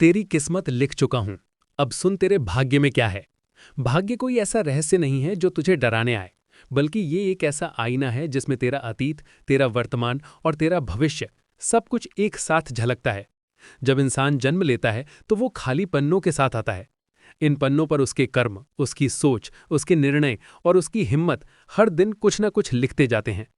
तेरी किस्मत लिख चुका हूं। अब सुन तेरे भाग्य में क्या है। भाग्य कोई ऐसा रहस्य नहीं है जो तुझे डराने आए, बल्कि ये एक ऐसा आईना है जिसमें तेरा अतीत, तेरा वर्तमान और तेरा भविष्य सब कुछ एक साथ झलकता है। जब इंसान जन्म लेता है तो वो खाली पन्नों के साथ आता है। इन पन्नों पर उसके कर्म, उसकी सोच, उसके निर्णय और उसकी हिम्मत हर दिन कुछ न कुछ लिखते जाते हैं।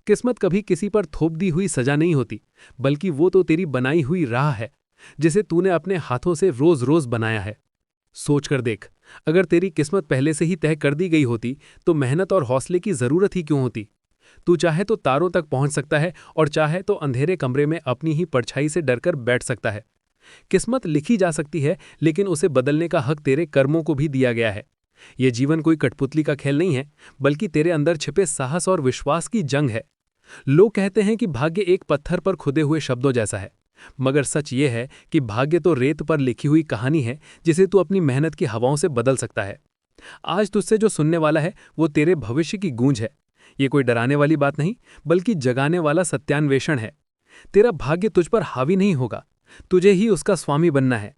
किस्मत कभी किसी पर थोप दी हुई सजा नहीं होती, बल्कि वो तो तेरी बनाई हुई राह है, जिसे तूने अपने हाथों से रोज रोज बनाया है। सोच कर देख, अगर तेरी किस्मत पहले से ही तय कर दी गई होती तो मेहनत और हौसले की जरूरत ही क्यों होती। तू चाहे तो तारों तक पहुंच सकता है और चाहे तो अंधेरे कमरे में अपनी ही परछाई से डरकर बैठ सकता है। किस्मत लिखी जा सकती है, लेकिन उसे बदलने का हक तेरे कर्मों को भी दिया गया है। यह जीवन कोई कठपुतली का खेल नहीं है, बल्कि तेरे अंदर छिपे साहस और विश्वास की जंग है। लोग कहते हैं कि भाग्य एक पत्थर पर खुदे हुए शब्दों जैसा है, मगर सच ये है कि भाग्य तो रेत पर लिखी हुई कहानी है, जिसे तू अपनी मेहनत की हवाओं से बदल सकता है। आज तुझसे जो सुनने वाला है वो तेरे भविष्य की गूंज है। ये कोई डराने वाली बात नहीं, बल्कि जगाने वाला सत्यान्वेषण है। तेरा भाग्य तुझ पर हावी नहीं होगा, तुझे ही उसका स्वामी बनना है।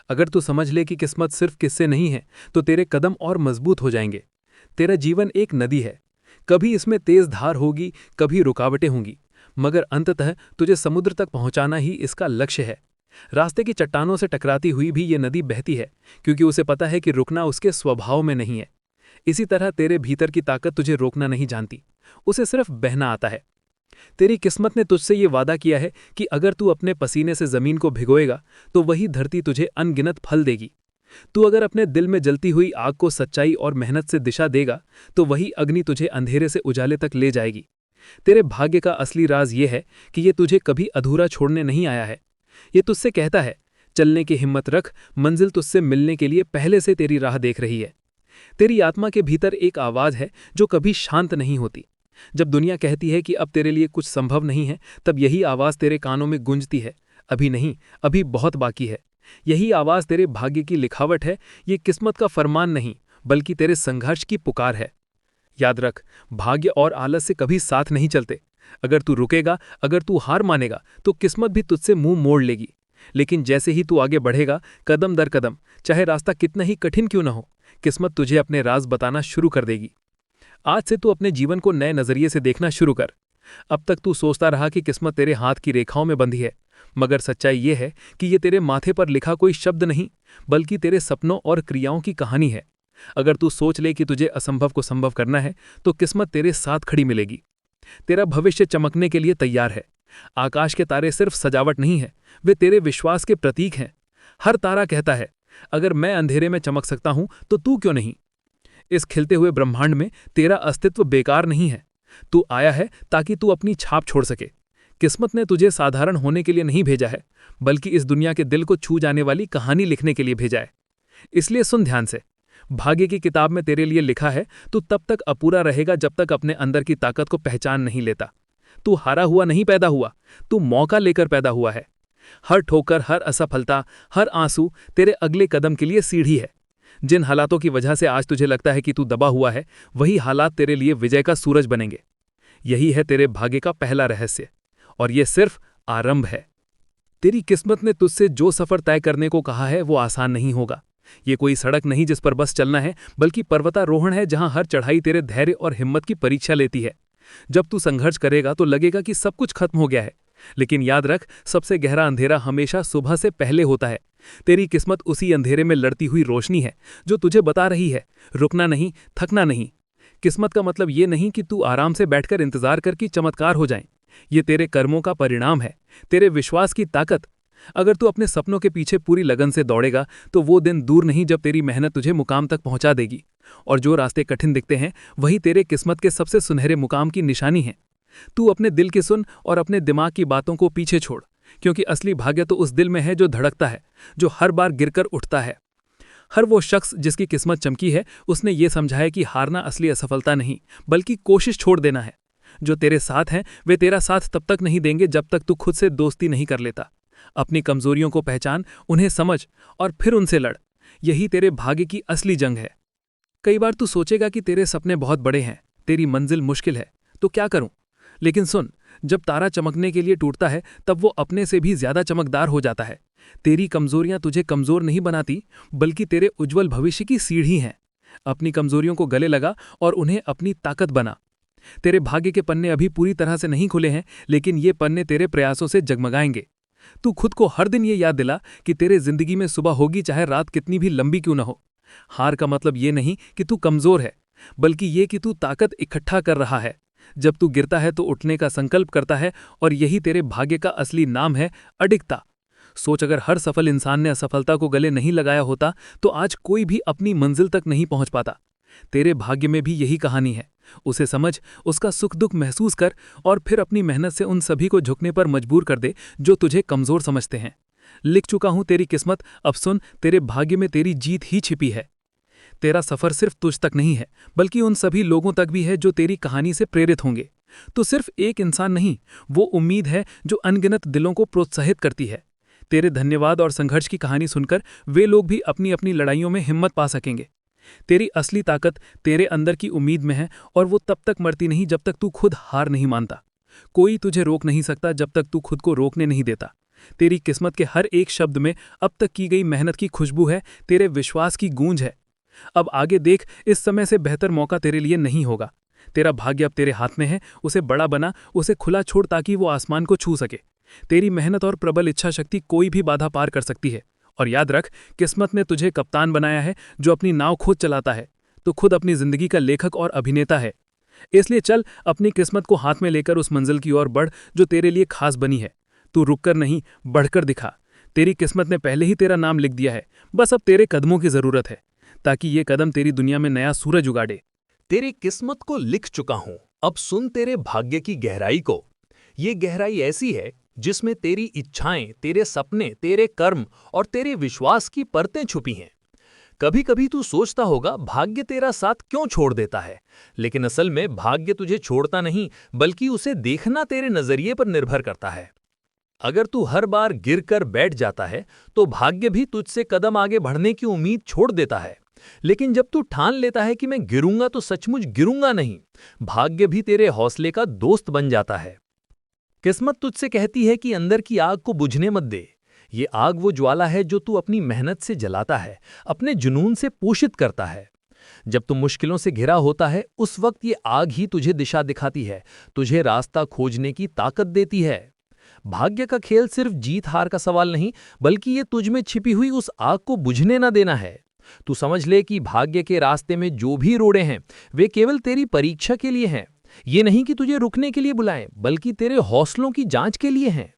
अगर तू समझ ले कि किस्मत सिर्फ किस्से नहीं है, तो तेरे कदम और मजबूत हो जाएंगे। तेरा जीवन एक नदी है, कभी इसमें तेज धार होगी, कभी रुकावटें होंगी, मगर अंततः तुझे समुद्र तक पहुंचाना ही इसका लक्ष्य है। रास्ते की चट्टानों से टकराती हुई भी ये नदी बहती है, क्योंकि उसे पता है कि रुकना उसके स्वभाव में नहीं है। इसी तरह तेरे भीतर की ताकत तुझे रोकना नहीं जानती, उसे सिर्फ बहना आता है। तेरी किस्मत ने तुझसे ये वादा किया है कि अगर तू अपने पसीने से जमीन को भिगोएगा तो वही धरती तुझे अनगिनत फल देगी। तू अगर अपने दिल में जलती हुई आग को सच्चाई और मेहनत से दिशा देगा तो वही अग्नि तुझे अंधेरे से उजाले तक ले जाएगी। तेरे भाग्य का असली राज ये है कि ये तुझे कभी अधूरा छोड़ने नहीं आया है। ये तुझसे कहता है, चलने की हिम्मत रख, मंजिल तुझसे मिलने के लिए पहले से तेरी राह देख रही है। तेरी आत्मा के भीतर एक आवाज है जो कभी शांत नहीं होती। जब दुनिया कहती है कि अब तेरे लिए कुछ संभव नहीं है, तब यही आवाज तेरे कानों में गूंजती है, अभी नहीं, अभी बहुत बाकी है। यही आवाज तेरे भाग्य की लिखावट है, ये किस्मत का फरमान नहीं, बल्कि तेरे संघर्ष की पुकार है। याद रख, भाग्य और आलस से कभी साथ नहीं चलते। अगर तू रुकेगा, अगर तू हार मानेगा, तो किस्मत भी तुझसे मुंह मोड़ लेगी। लेकिन जैसे ही तू आगे बढ़ेगा, कदम दर कदम, चाहे रास्ता कितना ही कठिन क्यों ना हो, किस्मत तुझे अपने राज बताना शुरू कर देगी। आज से तू अपने जीवन को नए नजरिए से देखना शुरू कर। अब तक तू सोचता रहा कि किस्मत तेरे हाथ की रेखाओं में बंधी है, मगर सच्चाई ये है कि ये तेरे माथे पर लिखा कोई शब्द नहीं, बल्कि तेरे सपनों और क्रियाओं की कहानी है। अगर तू सोच ले कि तुझे असंभव को संभव करना है, तो किस्मत तेरे साथ खड़ी मिलेगी। तेरा भविष्य चमकने के लिए तैयार है। आकाश के तारे सिर्फ सजावट नहीं है, वे तेरे विश्वास के प्रतीक हैं। हर तारा कहता है, अगर मैं अंधेरे में चमक सकता हूं तो तू क्यों नहीं। इस खिलते हुए ब्रह्मांड में तेरा अस्तित्व बेकार नहीं है। तू आया है ताकि तू अपनी छाप छोड़ सके। किस्मत ने तुझे साधारण होने के लिए नहीं भेजा है, बल्कि इस दुनिया के दिल को छू जाने वाली कहानी लिखने के लिए भेजा है। इसलिए सुन ध्यान से, भाग्य की किताब में तेरे लिए लिखा है, तू तब तक अपूरा रहेगा जब तक अपने अंदर की ताकत को पहचान नहीं लेता। तू हारा हुआ नहीं पैदा हुआ, तू मौका लेकर पैदा हुआ है। हर ठोकर, हर असफलता, हर आंसू तेरे अगले कदम के लिए सीढ़ी है। जिन हालातों की वजह से आज तुझे लगता है कि तू दबा हुआ है, वही हालात तेरे लिए विजय का सूरज बनेंगे। यही है तेरे भाग्य का पहला रहस्य, और यह सिर्फ आरंभ है। तेरी किस्मत ने तुझसे जो सफर तय करने को कहा है वो आसान नहीं होगा। ये कोई सड़क नहीं जिस पर बस चलना है, बल्कि पर्वतारोहण है जहां हर चढ़ाई तेरे धैर्य और हिम्मत की परीक्षा लेती है। जब तू संघर्ष करेगा तो लगेगा कि सब कुछ खत्म हो गया है, लेकिन याद रख, सबसे गहरा अंधेरा हमेशा सुबह से पहले होता है। तेरी किस्मत उसी अंधेरे में लड़ती हुई रोशनी है जो तुझे बता रही है, रुकना नहीं, थकना नहीं। किस्मत का मतलब ये नहीं कि तू आराम से बैठकर इंतजार कर कि चमत्कार हो जाए। ये तेरे कर्मों का परिणाम है, तेरे विश्वास की ताकत। अगर तू अपने सपनों के पीछे पूरी लगन से दौड़ेगा तो वो दिन दूर नहीं जब तेरी मेहनत तुझे मुकाम तक पहुंचा देगी। और जो रास्ते कठिन दिखते हैं, वही तेरे किस्मत के सबसे सुनहरे मुकाम की निशानी है। तू अपने दिल की सुन और अपने दिमाग की बातों को पीछे छोड़, क्योंकि असली भाग्य तो उस दिल में है जो धड़कता है, जो हर बार गिरकर उठता है। हर वो शख्स जिसकी किस्मत चमकी है, उसने ये समझा है कि हारना असली असफलता नहीं, बल्कि कोशिश छोड़ देना है। जो तेरे साथ हैं वे तेरा साथ तब तक नहीं देंगे जब तक तू खुद से दोस्ती नहीं कर लेता। अपनी कमजोरियों को पहचान, उन्हें समझ और फिर उनसे लड़। यही तेरे भाग्य की असली जंग है। कई बार तू सोचेगा कि तेरे सपने बहुत बड़े हैं, तेरी मंजिल मुश्किल है, तो क्या करूं। लेकिन सुन, जब तारा चमकने के लिए टूटता है तब वो अपने से भी ज्यादा चमकदार हो जाता है। तेरी कमजोरियां तुझे कमजोर नहीं बनाती, बल्कि तेरे उज्जवल भविष्य की सीढ़ी हैं। अपनी कमजोरियों को गले लगा और उन्हें अपनी ताकत बना। तेरे भाग्य के पन्ने अभी पूरी तरह से नहीं खुले हैं, लेकिन ये पन्ने तेरे प्रयासों से जगमगाएंगे। तू खुद को हर दिन ये याद दिला कि तेरे जिंदगी में सुबह होगी चाहे रात कितनी भी लंबी क्यों न हो। हार का मतलब ये नहीं कि तू कमजोर है, बल्कि ये कि तू ताकत इकट्ठा कर रहा है। जब तू गिरता है तो उठने का संकल्प करता है, और यही तेरे भाग्य का असली नाम है, अडिगता। सोच, अगर हर सफल इंसान ने असफलता को गले नहीं लगाया होता तो आज कोई भी अपनी मंजिल तक नहीं पहुंच पाता। तेरे भाग्य में भी यही कहानी है। उसे समझ, उसका सुख दुख महसूस कर, और फिर अपनी मेहनत से उन सभी को झुकने पर मजबूर कर दे जो तुझे कमजोर समझते हैं। लिख चुका हूं तेरी किस्मत, अब सुन, तेरे भाग्य में तेरी जीत ही छिपी है। तेरा सफर सिर्फ तुझ तक नहीं है, बल्कि उन सभी लोगों तक भी है जो तेरी कहानी से प्रेरित होंगे। तो सिर्फ एक इंसान नहीं, वो उम्मीद है जो अनगिनत दिलों को प्रोत्साहित करती है। तेरे धन्यवाद और संघर्ष की कहानी सुनकर वे लोग भी अपनी अपनी लड़ाइयों में हिम्मत पा सकेंगे। तेरी असली ताकत तेरे अंदर की उम्मीद में है, और वो तब तक मरती नहीं जब तक तू खुद हार नहीं मानता। कोई तुझे रोक नहीं सकता जब तक तू खुद को रोकने नहीं देता। तेरी किस्मत के हर एक शब्द में अब तक की गई मेहनत की खुशबू है, तेरे विश्वास की गूंज है। अब आगे देख, इस समय से बेहतर मौका तेरे लिए नहीं होगा। तेरा भाग्य अब तेरे हाथ में है, उसे बड़ा बना, उसे खुला छोड़ ताकि वो आसमान को छू सके। तेरी मेहनत और प्रबल इच्छा शक्ति कोई भी बाधा पार कर सकती है। और याद रख, किस्मत ने तुझे कप्तान बनाया है, जो अपनी नाव खुद चलाता है। तो खुद अपनी जिंदगी का लेखक और अभिनेता है। इसलिए चल, अपनी किस्मत को हाथ में लेकर उस मंजिल की ओर बढ़ जो तेरे लिए खास बनी है। तू रुककर नहीं, बढ़कर दिखा। तेरी किस्मत ने पहले ही तेरा नाम लिख दिया है, बस अब तेरे कदमों की जरूरत है, ताकि ये कदम तेरी दुनिया में नया सूरज उगाड़े। तेरी किस्मत को लिख चुका हूं, अब सुन तेरे भाग्य की गहराई को। ये गहराई ऐसी है जिसमें तेरी इच्छाएं, तेरे सपने, तेरे कर्म और तेरे विश्वास की परतें छुपी हैं। कभी कभी तू सोचता होगा भाग्य तेरा साथ क्यों छोड़ देता है, लेकिन असल में भाग्य तुझे छोड़ता नहीं, बल्कि उसे देखना तेरे नजरिए पर निर्भर करता है। अगर तू हर बार गिर कर बैठ जाता है तो भाग्य भी तुझसे कदम आगे बढ़ने की उम्मीद छोड़ देता है। लेकिन जब तू ठान लेता है कि मैं गिरूंगा तो सचमुच गिरूंगा नहीं, भाग्य भी तेरे हौसले का दोस्त बन जाता है। किस्मत तुझसे कहती है कि अंदर की आग को बुझने मत दे। ये आग वो ज्वाला है जो तू अपनी मेहनत से जलाता है, अपने जुनून से पोषित करता है। जब तू मुश्किलों से घिरा होता है, उस वक्त ये आग ही तुझे दिशा दिखाती है, तुझे रास्ता खोजने की ताकत देती है। भाग्य का खेल सिर्फ जीत हार का सवाल नहीं, बल्कि ये तुझ में छिपी हुई उस आग को बुझने न देना है। तू समझ ले कि भाग्य के रास्ते में जो भी रोड़े हैं, वे केवल तेरी परीक्षा के लिए हैं। ये नहीं कि तुझे रुकने के लिए बुलाएं, बल्कि तेरे हौसलों की जांच के लिए हैं।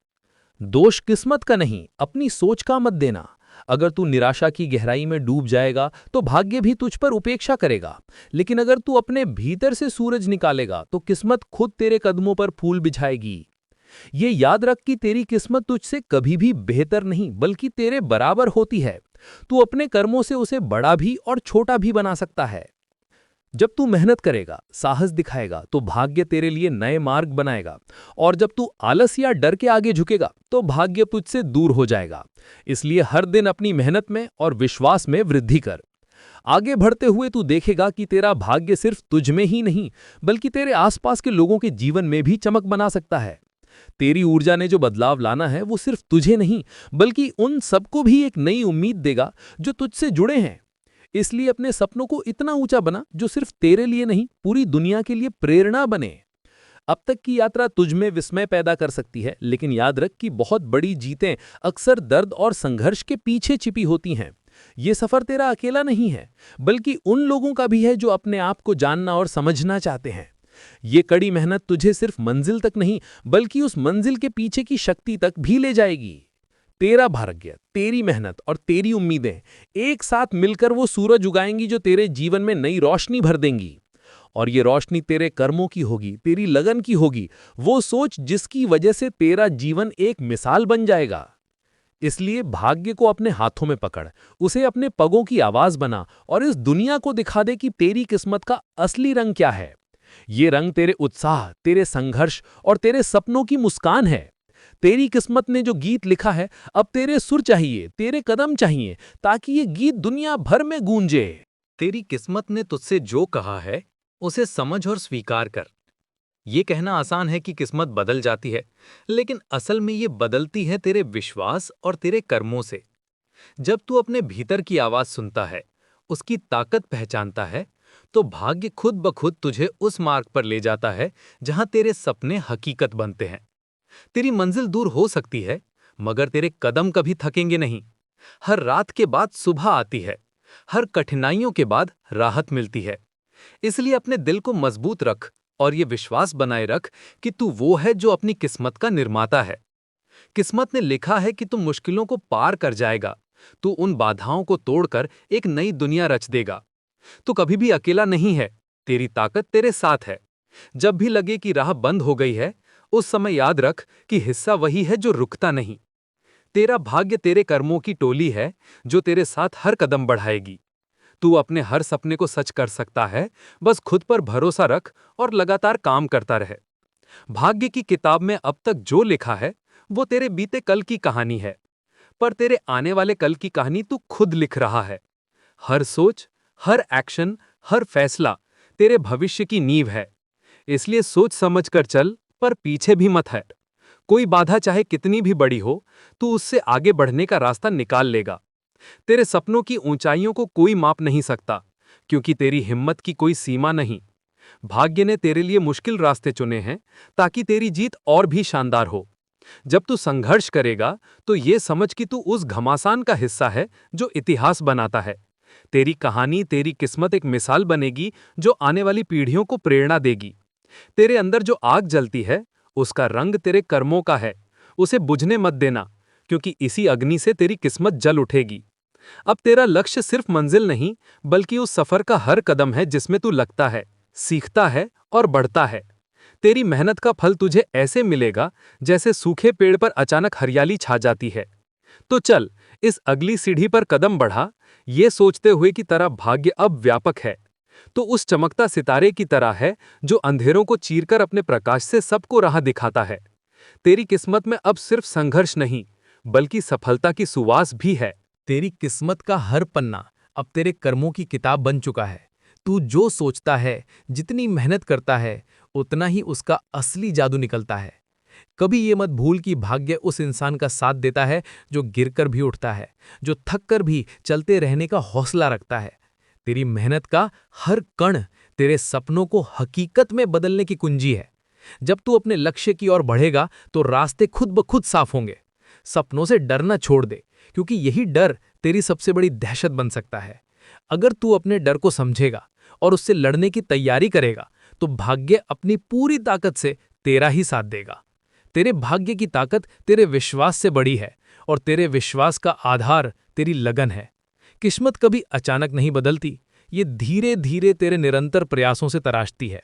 दोष किस्मत का नहीं, अपनी सोच का मत देना। अगर तू निराशा की गहराई में डूब जाएगा तो भाग्य भी तुझ पर उपेक्षा करेगा, लेकिन अगर तू अपने भीतर से सूरज निकालेगा तो किस्मत खुद तेरे कदमों पर फूल बिछाएगी। ये याद रख कि तेरी किस्मत तुझसे कभी भी बेहतर नहीं, बल्कि तेरे बराबर होती है। तू अपने कर्मों से उसे बड़ा भी और छोटा भी बना सकता है। जब तू मेहनत करेगा, साहस दिखाएगा, तो भाग्य तेरे लिए नए मार्ग बनाएगा, और जब तू आलस या डर के आगे झुकेगा तो भाग्य तुझसे दूर हो जाएगा। इसलिए हर दिन अपनी मेहनत में और विश्वास में वृद्धि कर। आगे बढ़ते हुए तू देखेगा कि तेरा भाग्य सिर्फ तुझ में ही नहीं, बल्कि तेरे आसपास के लोगों के जीवन में भी चमक बना सकता है। तेरी ऊर्जा ने जो बदलाव लाना है वो सिर्फ तुझे नहीं, बल्कि उन सबको भी एक नई उम्मीद देगा जो तुझसे जुड़े हैं। इसलिए अपने सपनों को इतना ऊंचा बना जो सिर्फ तेरे लिए नहीं, पूरी दुनिया के लिए प्रेरणा बने। अब तक की यात्रा तुझ में विस्मय पैदा कर सकती है, लेकिन याद रख कि बहुत बड़ी जीतें अक्सर दर्द और संघर्ष के पीछे छिपी होती हैं। ये सफर तेरा अकेला नहीं है, बल्कि उन लोगों का भी है जो अपने आप को जानना और समझना चाहते हैं। ये कड़ी मेहनत तुझे सिर्फ मंजिल तक नहीं, बल्कि उस मंजिल के पीछे की शक्ति तक भी ले जाएगी। तेरा भाग्य, तेरी मेहनत और तेरी उम्मीदें एक साथ मिलकर वो सूरज उगाएंगी जो तेरे जीवन में नई रोशनी भर देंगी। और ये रोशनी तेरे कर्मों की होगी, तेरी लगन की होगी, वो सोच जिसकी वजह से तेरा जीवन एक मिसाल बन जाएगा। इसलिए भाग्य को अपने हाथों में पकड़, उसे अपने पगों की आवाज बना, और इस दुनिया को दिखा दे कि तेरी किस्मत का असली रंग क्या है। ये रंग तेरे उत्साह, तेरे संघर्ष और तेरे सपनों की मुस्कान है। तेरी किस्मत ने जो गीत लिखा है, अब तेरे सुर चाहिए, तेरे कदम चाहिए, ताकि ये गीत दुनिया भर में गूंजे। तेरी किस्मत ने तुझसे जो कहा है, उसे समझ और स्वीकार कर। ये कहना आसान है कि किस्मत बदल जाती है, लेकिन असल में ये बदलती है तेरे विश्वास और तेरे कर्मों से। जब तू अपने भीतर की आवाज सुनता है, उसकी ताकत पहचानता है, तो भाग्य खुद ब खुद तुझे उस मार्ग पर ले जाता है जहां तेरे सपने हकीकत बनते हैं। तेरी मंजिल दूर हो सकती है, मगर तेरे कदम कभी थकेंगे नहीं। हर रात के बाद सुबह आती है, हर कठिनाइयों के बाद राहत मिलती है। इसलिए अपने दिल को मजबूत रख और ये विश्वास बनाए रख कि तू वो है जो अपनी किस्मत का निर्माता है। किस्मत ने लिखा है कि तू मुश्किलों को पार कर जाएगा। तू उन बाधाओं को तोड़कर एक नई दुनिया रच देगा। तू कभी भी अकेला नहीं है, तेरी ताकत तेरे साथ है। जब भी लगे कि राह बंद हो गई है, उस समय याद रख कि हिस्सा वही है जो रुकता नहीं। तेरा भाग्य तेरे कर्मों की टोली है जो तेरे साथ हर कदम बढ़ाएगी। तू अपने हर सपने को सच कर सकता है, बस खुद पर भरोसा रख और लगातार काम करता रहे। भाग्य की किताब में अब तक जो लिखा है वो तेरे बीते कल की कहानी है, पर तेरे आने वाले कल की कहानी तू खुद लिख रहा है। हर सोच, हर एक्शन, हर फैसला तेरे भविष्य की नींव है। इसलिए सोच समझ कर चल, पर पीछे भी मत हट। कोई बाधा चाहे कितनी भी बड़ी हो, तू उससे आगे बढ़ने का रास्ता निकाल लेगा। तेरे सपनों की ऊंचाइयों को कोई माप नहीं सकता, क्योंकि तेरी हिम्मत की कोई सीमा नहीं। भाग्य ने तेरे लिए मुश्किल रास्ते चुने हैं ताकि तेरी जीत और भी शानदार हो। जब तू संघर्ष करेगा तो ये समझ कि तू उस घमासान का हिस्सा है जो इतिहास बनाता है। तेरी कहानी, तेरी किस्मत एक मिसाल बनेगी जो आने वाली पीढ़ियों को प्रेरणा देगी। तेरे अंदर जो आग जलती है, उसका रंग तेरे कर्मों का है। उसे बुझने मत देना, क्योंकि इसी अग्नि से तेरी किस्मत जल उठेगी। अब तेरा लक्ष्य सिर्फ मंजिल नहीं, बल्कि उस सफर का हर कदम है जिसमें तू लगता है, सीखता है और बढ़ता है। तेरी मेहनत का फल तुझे ऐसे मिलेगा जैसे सूखे पेड़ पर अचानक हरियाली छा जाती है। तो चल, इस अगली सीढ़ी पर कदम बढ़ा, ये सोचते हुए कि तेरा भाग्य अब व्यापक है। तो उस चमकता सितारे की तरह है जो अंधेरों को चीरकर अपने प्रकाश से सबको राह दिखाता है। तेरी किस्मत में अब सिर्फ संघर्ष नहीं, बल्कि सफलता की सुवास भी है। तेरी किस्मत का हर पन्ना अब तेरे कर्मों की किताब बन चुका है। तू जो सोचता है, जितनी मेहनत करता है, उतना ही उसका असली जादू निकलता है। कभी ये मत भूल कि भाग्य उस इंसान का साथ देता है जो गिरकर भी उठता है, जो थक कर भी चलते रहने का हौसला रखता है। तेरी मेहनत का हर कण तेरे सपनों को हकीकत में बदलने की कुंजी है। जब तू अपने लक्ष्य की ओर बढ़ेगा तो रास्ते खुद ब खुद साफ होंगे। सपनों से डरना छोड़ दे, क्योंकि यही डर तेरी सबसे बड़ी दहशत बन सकता है। अगर तू अपने डर को समझेगा और उससे लड़ने की तैयारी करेगा, तो भाग्य अपनी पूरी ताकत से तेरा ही साथ देगा। तेरे भाग्य की ताकत तेरे विश्वास से बड़ी है, और तेरे विश्वास का आधार तेरी लगन है। किस्मत कभी अचानक नहीं बदलती, ये धीरे धीरे तेरे निरंतर प्रयासों से तराशती है।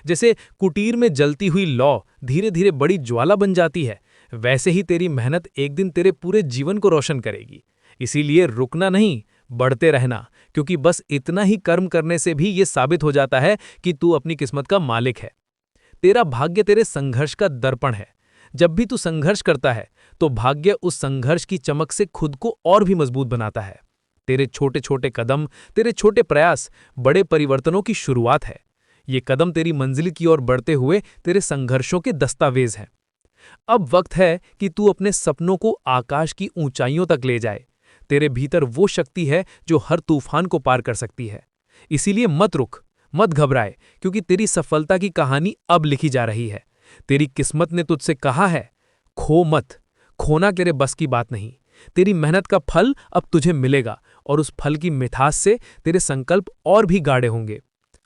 जैसे कुटीर में जलती हुई लौ धीरे धीरे बड़ी ज्वाला बन जाती है, वैसे ही तेरी मेहनत एक दिन तेरे पूरे जीवन को रोशन करेगी। इसीलिए रुकना नहीं, बढ़ते रहना, क्योंकि बस इतना ही कर्म करने से भी ये साबित हो जाता है कि तू अपनी किस्मत का मालिक है। तेरा भाग्य तेरे संघर्ष का दर्पण है। जब भी तू संघर्ष करता है, तो भाग्य उस संघर्ष की चमक से खुद को और भी मजबूत बनाता है। तेरे छोटे छोटे कदम, तेरे छोटे प्रयास बड़े परिवर्तनों की शुरुआत है। ये कदम तेरी मंजिल की ओर बढ़ते हुए तेरे संघर्षों के दस्तावेज हैं। अब वक्त है कि तू अपने सपनों को आकाश की ऊंचाइयों तक ले जाए। तेरे भीतर वो शक्ति है जो हर तूफान को पार कर सकती है। इसीलिए मत रुक, मत घबराए, क्योंकि तेरी सफलता की कहानी अब लिखी जा रही है। तेरी किस्मत ने तुझसे कहा है, खो मत। खोना तेरे बस की बात नहीं। तेरी मेहनत का फल अब तुझे मिलेगा, और उस फल की मिठास से तेरे संकल्प और भी गाढ़े होंगे।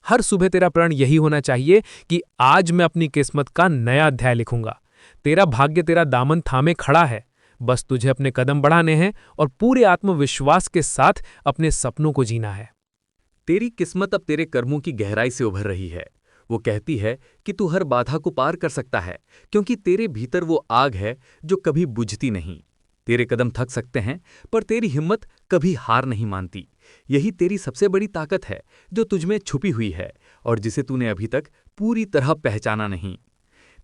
हर सुबह तेरा प्रण यही होना चाहिए कि आज मैं अपनी किस्मत का नया अध्याय लिखूंगा। तेरा भाग्य तेरा दामन थामे खड़ा है, बस तुझे अपने कदम बढ़ाने हैं और पूरे आत्मविश्वास के साथ अपने सपनों को जीना है। तेरी किस्मत अब तेरे कर्मों की गहराई से उभर रही है। वो कहती है कि तू हर बाधा को पार कर सकता है, क्योंकि तेरे भीतर वो आग है जो कभी बुझती नहीं। तेरे कदम थक सकते हैं, पर तेरी हिम्मत कभी हार नहीं मानती। यही तेरी सबसे बड़ी ताकत है जो तुझमें छुपी हुई है और जिसे तूने अभी तक पूरी तरह पहचाना नहीं।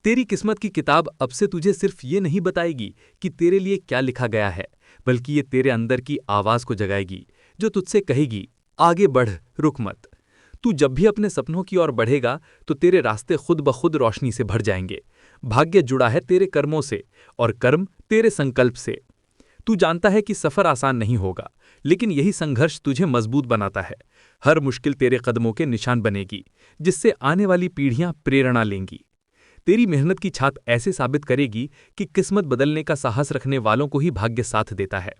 तेरी किस्मत की किताब अब से तुझे सिर्फ ये नहीं बताएगी कि तेरे लिए क्या लिखा गया है, बल्कि ये तेरे अंदर की आवाज को जगाएगी जो तुझसे कहेगी, आगे बढ़, रुक मत। तू जब भी अपने सपनों की ओर बढ़ेगा तो तेरे रास्ते खुद ब खुद रोशनी से भर जाएंगे। भाग्य जुड़ा है तेरे कर्मों से और कर्म तेरे संकल्प से। तू जानता है कि सफर आसान नहीं होगा, लेकिन यही संघर्ष तुझे मजबूत बनाता है। हर मुश्किल तेरे कदमों के निशान बनेगी, जिससे आने वाली पीढ़ियां प्रेरणा लेंगी। तेरी मेहनत की छाप ऐसे साबित करेगी कि किस्मत बदलने का साहस रखने वालों को ही भाग्य साथ देता है।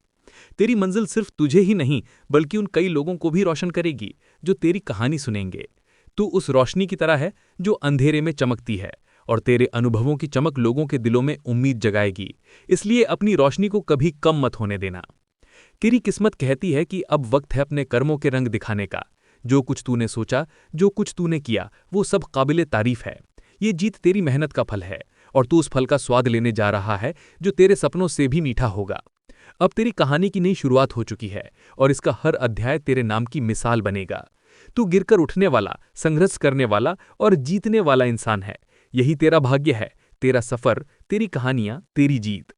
तेरी मंजिल सिर्फ तुझे ही नहीं बल्कि उन कई लोगों को भी रोशन करेगी जो तेरी कहानी सुनेंगे। तू उस रोशनी की तरह है जो अंधेरे में चमकती है, और तेरे अनुभवों की चमक लोगों के दिलों में उम्मीद जगाएगी। इसलिए अपनी रोशनी को कभी कम मत होने देना। तेरी किस्मत कहती है कि अब वक्त है अपने कर्मों के रंग दिखाने का। जो कुछ तूने सोचा, जो कुछ तूने किया, वो सब काबिले तारीफ है। ये जीत तेरी मेहनत का फल है, और तू उस फल का स्वाद लेने जा रहा है जो तेरे सपनों से भी मीठा होगा। अब तेरी कहानी की नई शुरुआत हो चुकी है, और इसका हर अध्याय तेरे नाम की मिसाल बनेगा। तू गिरकर उठने वाला, संघर्ष करने वाला और जीतने वाला इंसान है। यही तेरा भाग्य है, तेरा सफर, तेरी कहानियां, तेरी जीत।